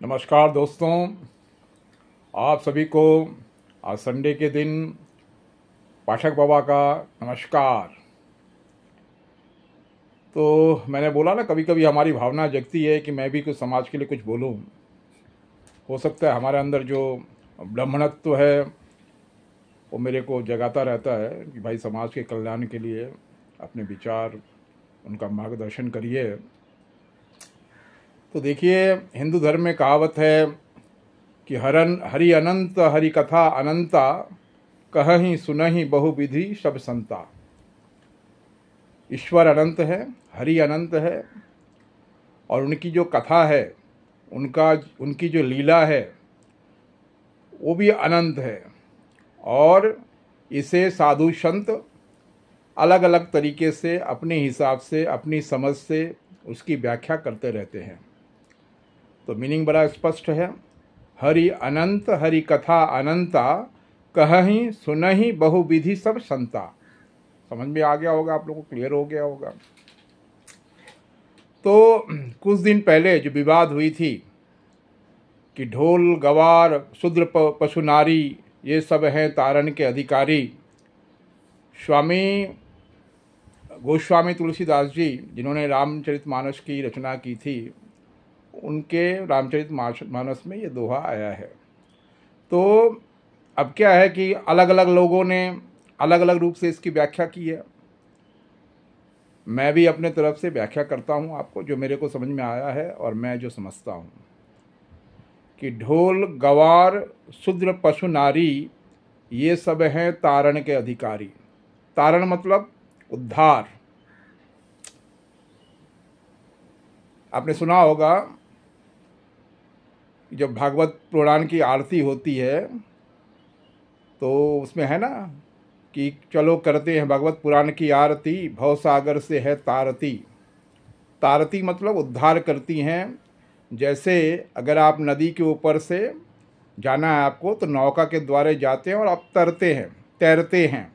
नमस्कार दोस्तों, आप सभी को आज संडे के दिन पाठक बाबा का नमस्कार। तो मैंने बोला ना, कभी कभी हमारी भावना जगती है कि मैं भी कुछ समाज के लिए कुछ बोलूं। हो सकता है हमारे अंदर जो ब्राह्मणत्व है वो मेरे को जगाता रहता है कि भाई समाज के कल्याण के लिए अपने विचार, उनका मार्गदर्शन करिए। तो देखिए, हिंदू धर्म में कहावत है कि हरि अनंत हरि कथा अनंता, कहहीं सुनहीं बहुविधि सब संता। ईश्वर अनंत है, हरि अनंत है, और उनकी जो कथा है, उनकी जो लीला है वो भी अनंत है। और इसे साधु संत अलग अलग तरीके से अपने हिसाब से, अपनी समझ से उसकी व्याख्या करते रहते हैं। तो मीनिंग बड़ा स्पष्ट है। हरि अनंत हरि कथा अनंता, कहहीं सुनहीं बहुविधि सब संता। समझ में आ गया होगा, आप लोगों को क्लियर हो गया होगा। तो कुछ दिन पहले जो विवाद हुई थी कि ढोल गवार शूद्र पशु नारी ये सब हैं तारण के अधिकारी, स्वामी गोस्वामी तुलसीदास जी जिन्होंने रामचरितमानस की रचना की थी, उनके रामचरितमानस में ये दोहा आया है। तो अब क्या है कि अलग अलग लोगों ने अलग अलग रूप से इसकी व्याख्या की है। मैं भी अपने तरफ से व्याख्या करता हूँ आपको, जो मेरे को समझ में आया है और मैं जो समझता हूँ कि ढोल गवार शूद्र पशु नारी ये सब हैं तारण के अधिकारी। तारण मतलब उद्धार। आपने सुना होगा जब भागवत पुराण की आरती होती है तो उसमें है ना कि चलो करते हैं भगवत पुराण की आरती, भवसागर से है तारती। तारती मतलब उद्धार करती हैं। जैसे अगर आप नदी के ऊपर से जाना है आपको, तो नौका के द्वारा जाते हैं और आप तैरते हैं।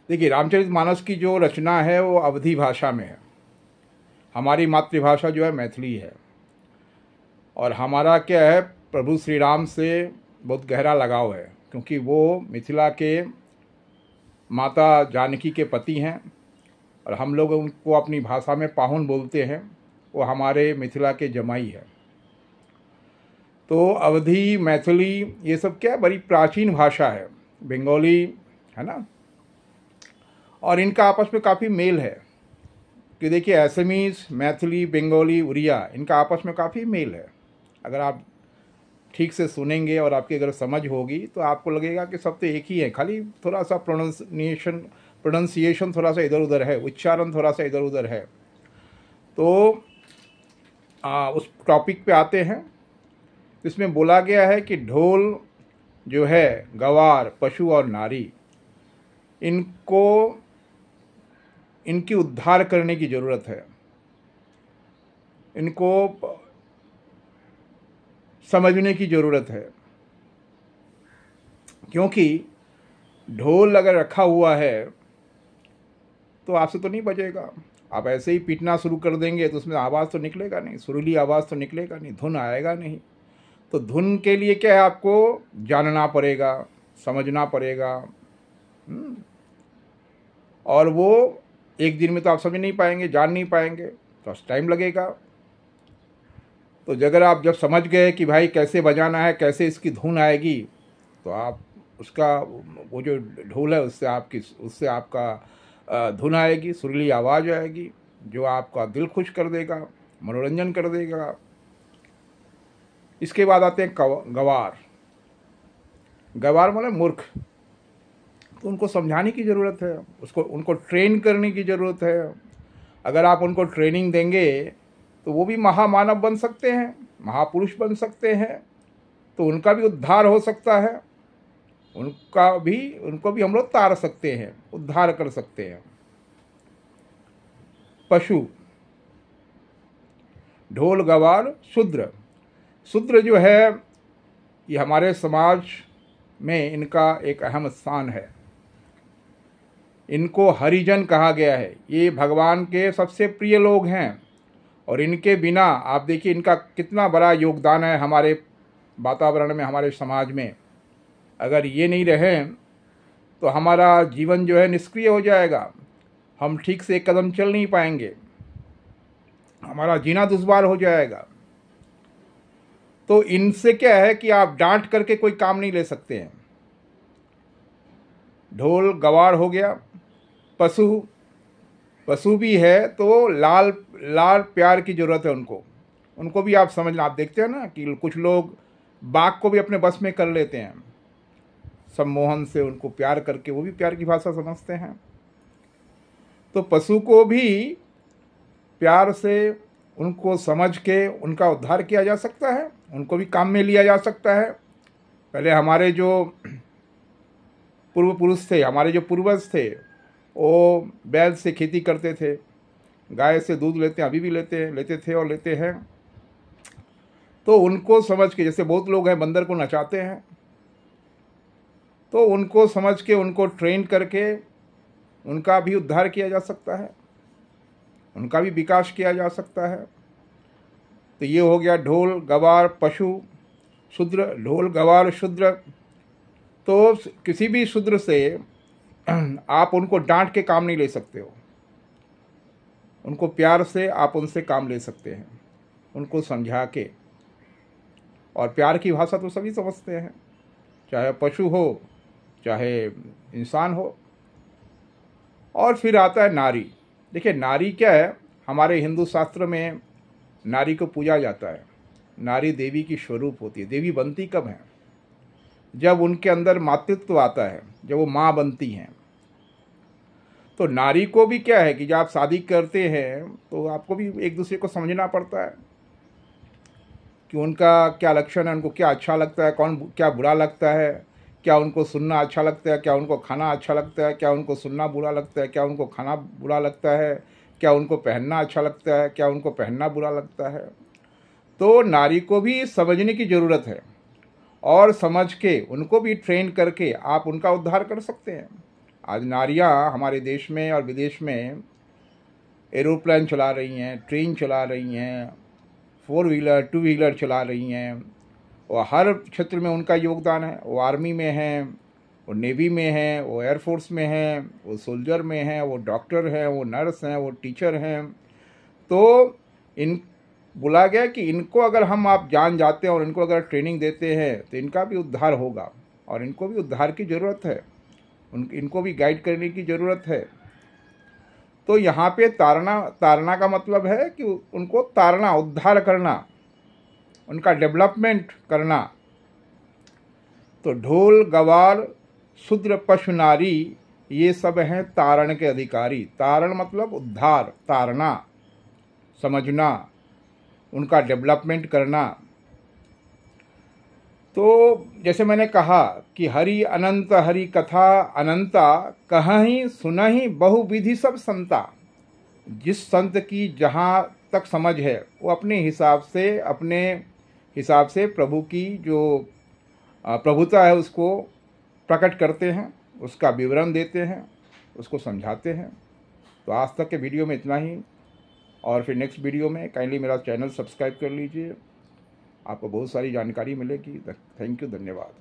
देखिए, रामचरितमानस की जो रचना है वो अवधी भाषा में है। हमारी मातृभाषा जो है मैथिली है, और हमारा क्या है, प्रभु श्री राम से बहुत गहरा लगाव है, क्योंकि वो मिथिला के माता जानकी के पति हैं और हम लोग उनको अपनी भाषा में पाहुन बोलते हैं। वो हमारे मिथिला के जमाई है। तो अवधी, मैथिली ये सब क्या है, बड़ी प्राचीन भाषा है। बंगाली है ना, और इनका आपस में काफ़ी मेल है। कि देखिए, असमीज, मैथिली, बंगाली, उड़िया, इनका आपस में काफ़ी मेल है। अगर आप ठीक से सुनेंगे और आपकी अगर समझ होगी तो आपको लगेगा कि सब तो एक ही है, खाली थोड़ा सा प्रोनाउंसिएशन थोड़ा सा इधर उधर है, उच्चारण थोड़ा सा इधर उधर है। तो उस टॉपिक पे आते हैं। इसमें बोला गया है कि ढोल जो है, गवार, पशु और नारी, इनकी उद्धार करने की ज़रूरत है। इनको समझने की ज़रूरत है, क्योंकि ढोल अगर रखा हुआ है तो आपसे तो नहीं बजेगा। आप ऐसे ही पीटना शुरू कर देंगे तो उसमें आवाज़ तो निकलेगा नहीं, सुरीली आवाज़ तो निकलेगा नहीं, धुन आएगा नहीं। तो धुन के लिए क्या है, आपको जानना पड़ेगा, समझना पड़ेगा। और वो एक दिन में तो आप समझ नहीं पाएंगे, जान नहीं पाएंगे, तो टाइम लगेगा। तो अगर आप जब समझ गए कि भाई कैसे बजाना है, कैसे इसकी धुन आएगी, तो आप उसका वो जो ढोल है उससे आपका धुन आएगी, सुरीली आवाज़ आएगी, जो आपका दिल खुश कर देगा, मनोरंजन कर देगा। इसके बाद आते हैं गवार। गवार मतलब मूर्ख। तो उनको समझाने की ज़रूरत है, उनको ट्रेन करने की ज़रूरत है। अगर आप उनको ट्रेनिंग देंगे तो वो भी महामानव बन सकते हैं, महापुरुष बन सकते हैं। तो उनका भी उद्धार हो सकता है, उनको भी हम लोग तार सकते हैं, उद्धार कर सकते हैं। पशु, ढोल गवार शूद्र जो है, ये हमारे समाज में इनका एक अहम स्थान है। इनको हरिजन कहा गया है। ये भगवान के सबसे प्रिय लोग हैं और इनके बिना आप देखिए इनका कितना बड़ा योगदान है हमारे वातावरण में, हमारे समाज में। अगर ये नहीं रहे तो हमारा जीवन जो है निष्क्रिय हो जाएगा, हम ठीक से एक कदम चल नहीं पाएंगे, हमारा जीना दुश्वार हो जाएगा। तो इनसे क्या है कि आप डांट करके कोई काम नहीं ले सकते हैं। ढोल गवार हो गया, पशु भी है तो लाल प्यार की ज़रूरत है उनको भी आप समझना। आप देखते हैं ना कि कुछ लोग बाघ को भी अपने बस में कर लेते हैं, सम्मोहन से उनको प्यार करके, वो भी प्यार की भाषा समझते हैं। तो पशु को भी प्यार से उनको समझ के उनका उद्धार किया जा सकता है, उनको भी काम में लिया जा सकता है। पहले हमारे जो पूर्व पुरुष थे, हमारे जो पूर्वज थे, वो बैल से खेती करते थे, गाय से दूध लेते हैं, अभी भी लेते थे और लेते हैं। तो उनको समझ के, जैसे बहुत लोग हैं बंदर को नचाते हैं, तो उनको समझ के उनको ट्रेन करके उनका भी उद्धार किया जा सकता है, उनका भी विकास किया जा सकता है। तो ये हो गया ढोल गवार पशु शूद्र, ढोल गवार शूद्र। तो किसी भी शूद्र से आप उनको डांट के काम नहीं ले सकते हो, उनको प्यार से आप उनसे काम ले सकते हैं, उनको समझा के। और प्यार की भाषा तो सभी समझते हैं, चाहे पशु हो चाहे इंसान हो। और फिर आता है नारी। देखिए नारी क्या है, हमारे हिंदू शास्त्र में नारी को पूजा जाता है। नारी देवी की स्वरूप होती है। देवी बनती कब है? जब उनके अंदर मातृत्व आता है, जब वो माँ बनती हैं। तो नारी को भी क्या है कि जब आप शादी करते हैं तो आपको भी एक दूसरे को समझना पड़ता है कि उनका क्या लक्षण है, उनको क्या अच्छा लगता है, कौन क्या बुरा लगता है, क्या उनको सुनना अच्छा लगता है, क्या उनको खाना अच्छा लगता है, क्या उनको सुनना बुरा लगता है, क्या उनको खाना बुरा लगता है, क्या उनको पहनना अच्छा लगता है, क्या उनको पहनना बुरा लगता है। तो नारी को भी समझने की ज़रूरत है और समझ के उनको भी ट्रेन करके आप उनका उद्धार कर सकते हैं। आज नारियां हमारे देश में और विदेश में एरोप्लेन चला रही हैं, ट्रेन चला रही हैं, 4 व्हीलर 2 व्हीलर चला रही हैं, और हर क्षेत्र में उनका योगदान है। वो आर्मी में हैं, वो नेवी में हैं, वो एयरफोर्स में हैं, वो सोल्जर में हैं, वो डॉक्टर हैं, वो नर्स हैं, वो टीचर हैं। तो इन बोला गया कि इनको अगर हम आप जान जाते हैं और इनको अगर ट्रेनिंग देते हैं तो इनका भी उद्धार होगा, और इनको भी उद्धार की ज़रूरत है, इनको भी गाइड करने की ज़रूरत है। तो यहाँ पे तारना का मतलब है कि उनको तारना, उद्धार करना, उनका डेवलपमेंट करना। तो ढोल गवार शूद्र पशु नारी ये सब हैं तारण के अधिकारी। तारण मतलब उद्धार, तारना, समझना, उनका डेवलपमेंट करना। तो जैसे मैंने कहा कि हरि अनंत हरि कथा अनंता, कहीं सुनहि बहुविधि सब संता। जिस संत की जहाँ तक समझ है वो अपने हिसाब से प्रभु की जो प्रभुता है उसको प्रकट करते हैं, उसका विवरण देते हैं, उसको समझाते हैं। तो आज तक के वीडियो में इतना ही, और फिर नेक्स्ट वीडियो में काइंडली मेरा चैनल सब्सक्राइब कर लीजिए, आपको बहुत सारी जानकारी मिलेगी। थैंक यू, धन्यवाद।